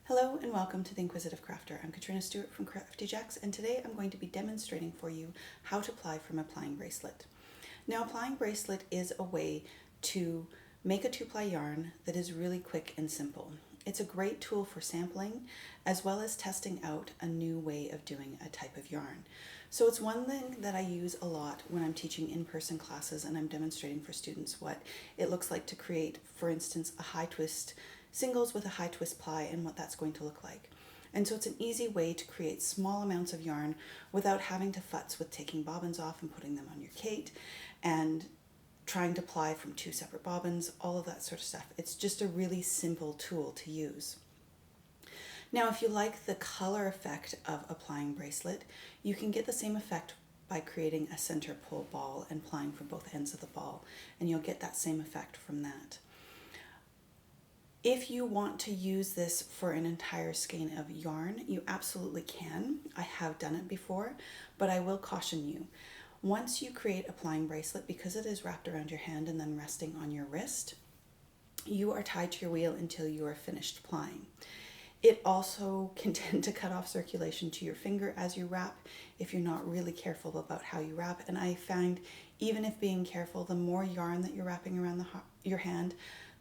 Hello and welcome to The Inquisitive Crafter. I'm Katrina Stewart from Crafty Jacks, and today I'm going to be demonstrating for you how to ply from a plying bracelet. Now, a plying bracelet is a way to make a two-ply yarn that is really quick and simple. It's a great tool for sampling as well as testing out a new way of doing a type of yarn. So it's one thing that I use a lot when I'm teaching in-person classes and I'm demonstrating for students what it looks like to create, for instance, a high twist singles with a high twist ply and what that's going to look like. And so it's an easy way to create small amounts of yarn without having to futz with taking bobbins off and putting them on your Kate and trying to ply from two separate bobbins, all of that sort of stuff. It's just a really simple tool to use. Now, if you like the color effect of a plying bracelet, you can get the same effect by creating a center pull ball and plying from both ends of the ball, and you'll get that same effect from that. If you want to use this for an entire skein of yarn, you absolutely can. I have done it before, but I will caution you. Once you create a plying bracelet, because it is wrapped around your hand and then resting on your wrist, you are tied to your wheel until you are finished plying. It also can tend to cut off circulation to your finger as you wrap if you're not really careful about how you wrap. And I find even if being careful, the more yarn that you're wrapping around your hand,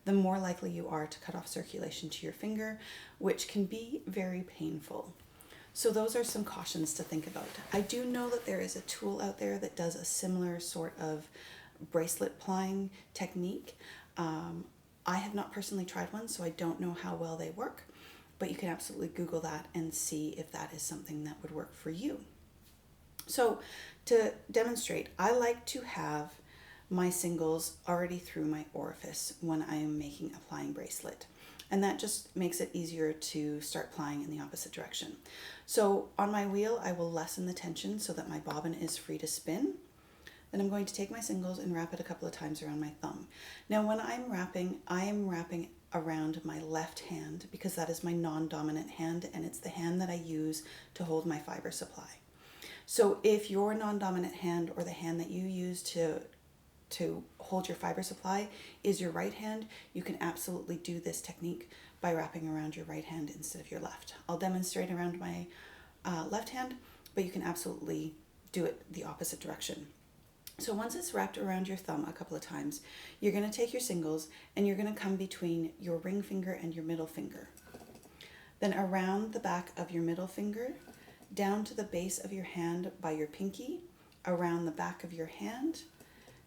the more likely you are to cut off circulation to your finger, which can be very painful. So those are some cautions to think about. I do know that there is a tool out there that does a similar sort of bracelet plying technique. I have not personally tried one, so I don't know how well they work, but you can absolutely Google that and see if that is something that would work for you. So to demonstrate, I like to have my singles already through my orifice when I am making a plying bracelet. And that just makes it easier to start plying in the opposite direction. So on my wheel, I will lessen the tension so that my bobbin is free to spin. Then I'm going to take my singles and wrap it a couple of times around my thumb. Now when I'm wrapping, I am wrapping around my left hand because that is my non-dominant hand and it's the hand that I use to hold my fiber supply. So if your non-dominant hand or the hand that you use to hold your fiber supply is your right hand, you can absolutely do this technique by wrapping around your right hand instead of your left. I'll demonstrate around my left hand, but you can absolutely do it the opposite direction. So once it's wrapped around your thumb a couple of times, you're going to take your singles and you're going to come between your ring finger and your middle finger. Then around the back of your middle finger, down to the base of your hand by your pinky, around the back of your hand,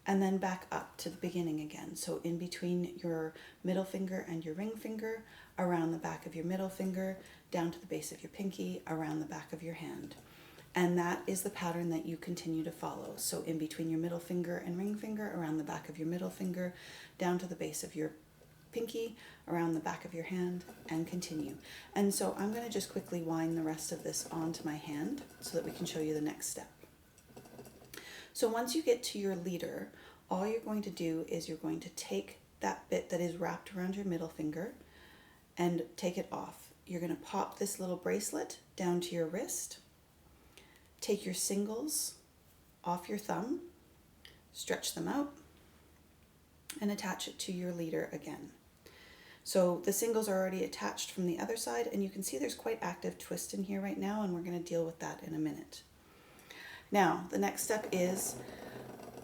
and then back up to the beginning again. So in between your middle finger and your ring finger, around the back of your middle finger, down to the base of your pinky, around the back of your hand. And that is the pattern that you continue to follow. So in between your middle finger and ring finger, around the back of your middle finger, down to the base of your pinky, around the back of your hand, and continue. And so I'm going to just quickly wind the rest of this onto my hand so that we can show you the next step. So once you get to your leader, all you're going to do is you're going to take that bit that is wrapped around your middle finger and take it off. You're going to pop this little bracelet down to your wrist, take your singles off your thumb, stretch them out, and attach it to your leader again. So the singles are already attached from the other side, and you can see there's quite active twist in here right now, and we're going to deal with that in a minute. Now, the next step is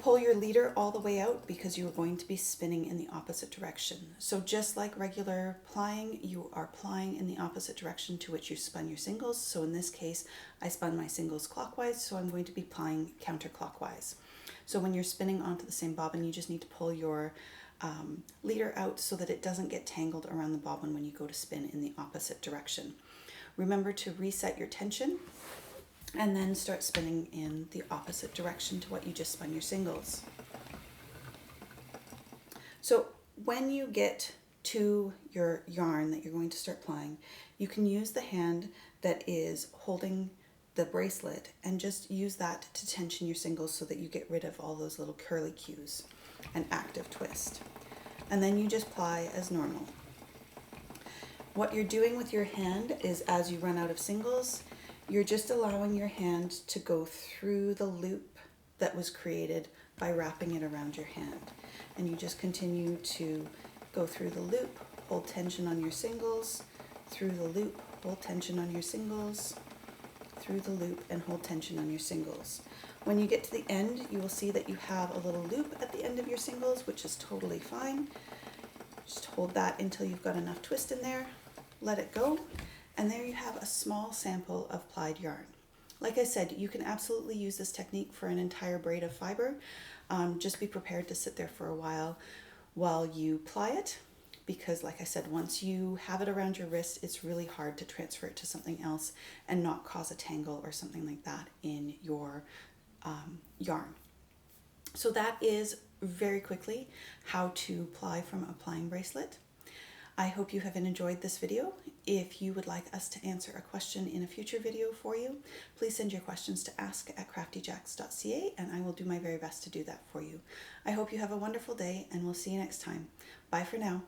pull your leader all the way out because you are going to be spinning in the opposite direction. So just like regular plying, you are plying in the opposite direction to which you spun your singles. So in this case, I spun my singles clockwise, so I'm going to be plying counterclockwise. So when you're spinning onto the same bobbin, you just need to pull your leader out so that it doesn't get tangled around the bobbin when you go to spin in the opposite direction. Remember to reset your tension and then start spinning in the opposite direction to what you just spun your singles. So when you get to your yarn that you're going to start plying, you can use the hand that is holding the bracelet and just use that to tension your singles so that you get rid of all those little curly cues and active twist. And then you just ply as normal. What you're doing with your hand is as you run out of singles, you're just allowing your hand to go through the loop that was created by wrapping it around your hand. And you just continue to go through the loop, hold tension on your singles, through the loop, hold tension on your singles, through the loop, and hold tension on your singles. When you get to the end, you will see that you have a little loop at the end of your singles, which is totally fine. Just hold that until you've got enough twist in there, let it go, and there you have a small sample of plied yarn. Like I said, you can absolutely use this technique for an entire braid of fiber. Just be prepared to sit there for a while you ply it, because like I said, once you have it around your wrist, it's really hard to transfer it to something else and not cause a tangle or something like that in your yarn. So that is very quickly how to ply from a plying bracelet. I hope you have enjoyed this video. If you would like us to answer a question in a future video for you, please send your questions to ask@craftyjacks.ca and I will do my very best to do that for you. I hope you have a wonderful day and we'll see you next time. Bye for now.